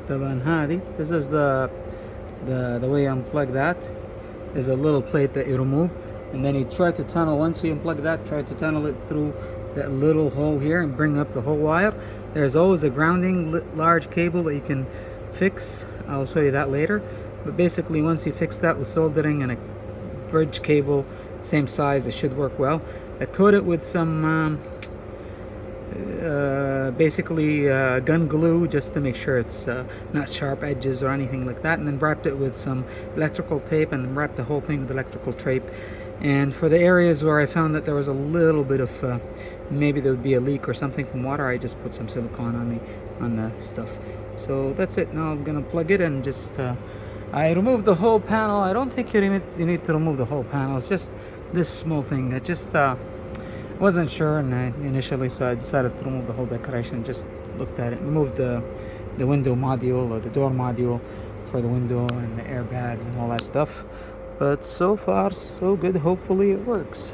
طبعا هذه, this is the way you unplug that. There's a little plate that you remove, and then you try to tunnel, once you unplug that, try to tunnel it through that little hole here and bring up the whole wire. There's always a grounding large cable that you can fix. I'll show you that later. But basically, once you fix that with soldering and a bridge cable same size, it should work well. I coat it with some basically gun glue, just to make sure it's not sharp edges or anything like that, and then wrapped it with some electrical tape and wrapped the whole thing with electrical tape. And for the areas where I found that there was a little bit of maybe there would be a leak or something from water, I just put some silicone on the stuff. So that's it. Now I'm gonna plug it and just I removed the whole panel. I don't think you need to remove the whole panel. It's just this small thing. I just wasn't sure initially, so I decided to remove the whole decoration. Just looked at it, removed the window module or the door module for the window and the airbags and all that stuff. But so far so good. Hopefully it works.